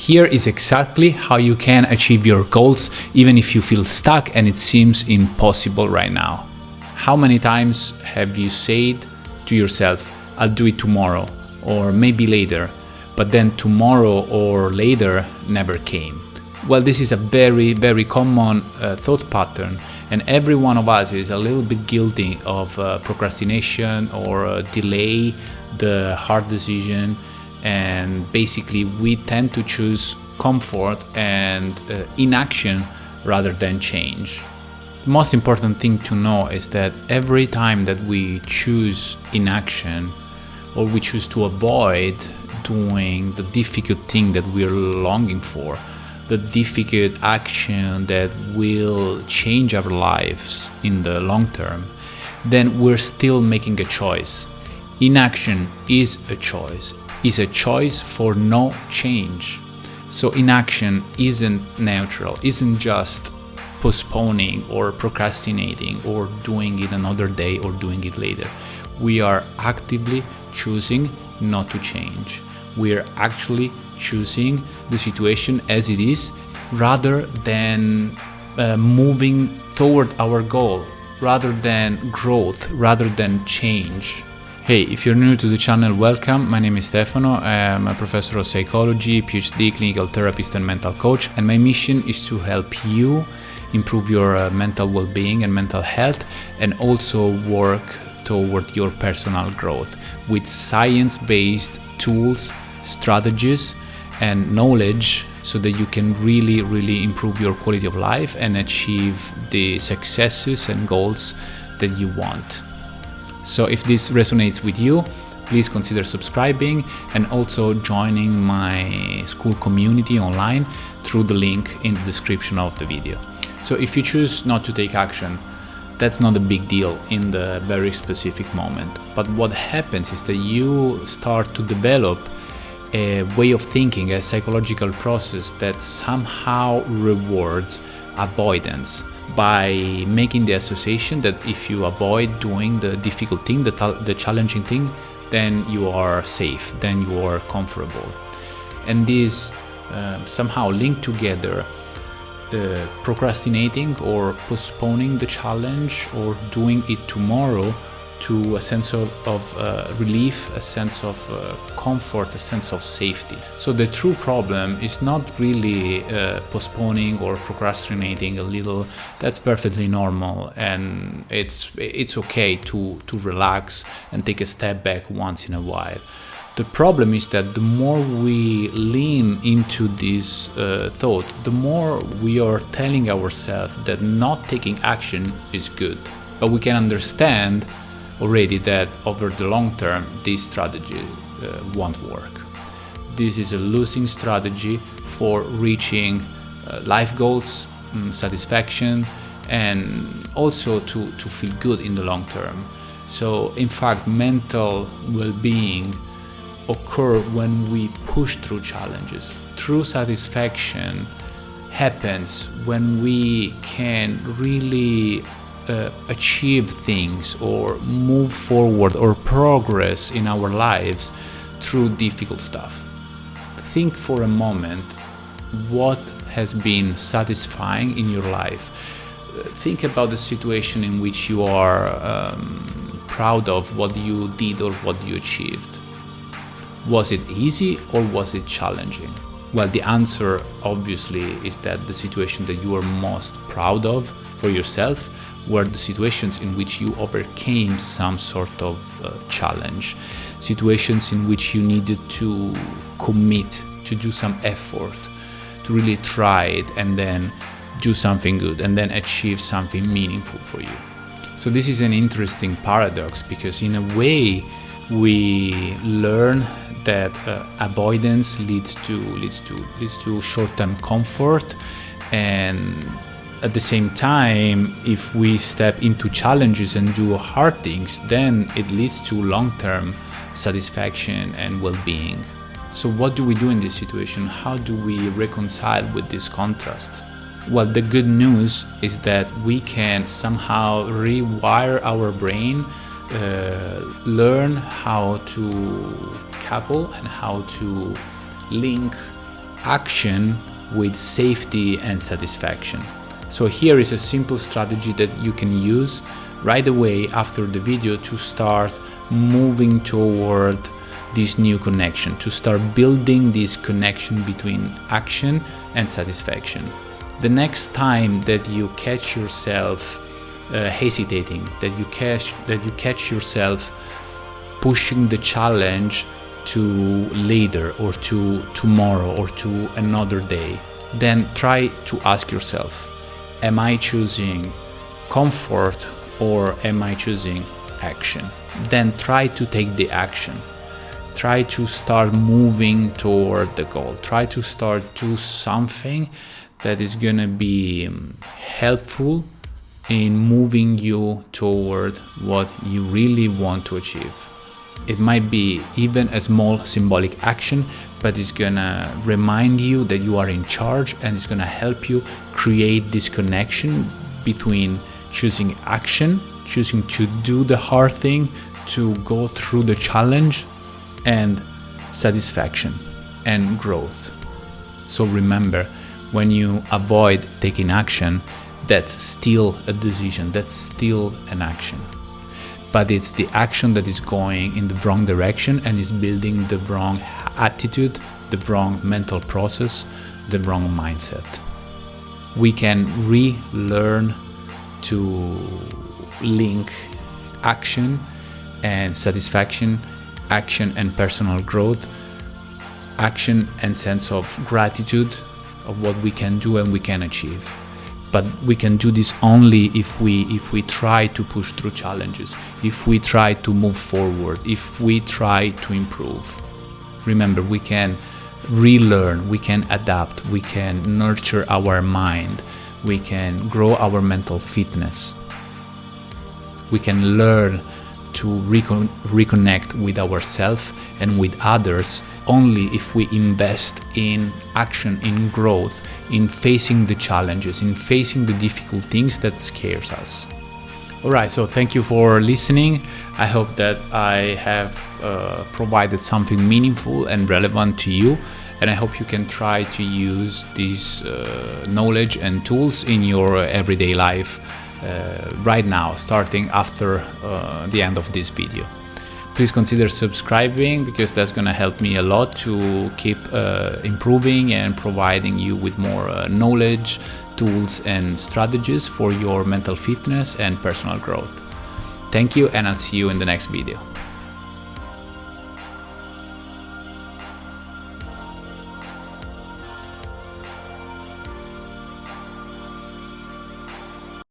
Here is exactly how you can achieve your goals even if you feel stuck and it seems impossible right now. How many times have you said to yourself, I'll do it tomorrow or maybe later, but then tomorrow or later never came? Well, this is a very, very common thought pattern, and every one of us is a little bit guilty of procrastination or delay the hard decision. And basically we tend to choose comfort and inaction rather than change. The most important thing to know is that every time that we choose inaction or we choose to avoid doing the difficult thing that we're longing for, the difficult action that will change our lives in the long term, then we're still making a choice. Inaction is a choice for no change. So inaction isn't neutral, isn't just postponing or procrastinating or doing it another day or doing it later. We are actively choosing not to change. We are actually choosing the situation as it is rather than moving toward our goal, rather than growth, rather than change. Hey, if you're new to the channel, welcome. My name is Stefano. I'm a professor of psychology, PhD, clinical therapist, and mental coach. And my mission is to help you improve your mental well-being and mental health, and also work toward your personal growth with science-based tools, strategies, and knowledge so that you can really improve your quality of life and achieve the successes and goals that you want. So if this resonates with you, please consider subscribing and also joining my school community online through the link in the description of the video. So if you choose not to take action, that's not a big deal in the very specific moment. But what happens is that you start to develop a way of thinking, a psychological process that somehow rewards avoidance, by making the association that if you avoid doing the difficult thing, the challenging thing, then you are safe, then you are comfortable. And this somehow link together procrastinating or postponing the challenge or doing it tomorrow to a sense of relief, a sense of comfort, a sense of safety. So the true problem is not really postponing or procrastinating a little. That's perfectly normal, and it's okay to relax and take a step back once in a while. The problem is that the more we lean into this thought, the more we are telling ourselves that not taking action is good. But we can understand already that over the long term this strategy won't work. This is a losing strategy for reaching life goals, satisfaction, and also to feel good in the long term. So in fact, mental well-being occur when we push through challenges. True satisfaction happens when we can really achieve things or move forward or progress in our lives through difficult stuff. Think for a moment what has been satisfying in your life. Think about the situation in which you are proud of what you did or what you achieved. Was it easy or was it challenging? Well, the answer obviously is that the situation that you are most proud of for yourself were the situations in which you overcame some sort of challenge, situations in which you needed to commit, to do some effort, to really try it and then do something good and then achieve something meaningful for you. So this is an interesting paradox, because in a way we learn that avoidance leads to short-term comfort, and at the same time, if we step into challenges and do hard things, then it leads to long-term satisfaction and well-being. So what do we do in this situation? How do we reconcile with this contrast? Well, the good news is that we can somehow rewire our brain, learn how to couple and how to link action with safety and satisfaction. So here is a simple strategy that you can use right away after the video to start moving toward this new connection, to start building this connection between action and satisfaction. The next time that you catch yourself hesitating, that you catch yourself pushing the challenge to later or to tomorrow or to another day, then try to ask yourself, am I choosing comfort or am I choosing action? Then try to take the action. Try to start moving toward the goal. Try to start do something that is gonna be helpful in moving you toward what you really want to achieve. It might be even a small symbolic action, but it's gonna remind you that you are in charge, and it's gonna help you create this connection between choosing action, choosing to do the hard thing, to go through the challenge, and satisfaction and growth. So remember, when you avoid taking action, that's still a decision, that's still an action. But it's the action that is going in the wrong direction and is building the wrong attitude, the wrong mental process, the wrong mindset. We can relearn to link action and satisfaction, action and personal growth, action and sense of gratitude of what we can do and we can achieve. But we can do this only if we try to push through challenges, if we try to move forward, if we try to improve. Remember, we can relearn, we can adapt, we can nurture our mind, we can grow our mental fitness. We can learn to reconnect with ourselves and with others only if we invest in action, in growth, in facing the challenges, in facing the difficult things that scares us. Alright, so thank you for listening. I hope that I have provided something meaningful and relevant to you, and I hope you can try to use this knowledge and tools in your everyday life right now, starting after the end of this video. Please consider subscribing, because that's going to help me a lot to keep improving and providing you with more knowledge, tools and strategies for your mental fitness and personal growth. Thank you, and I'll see you in the next video.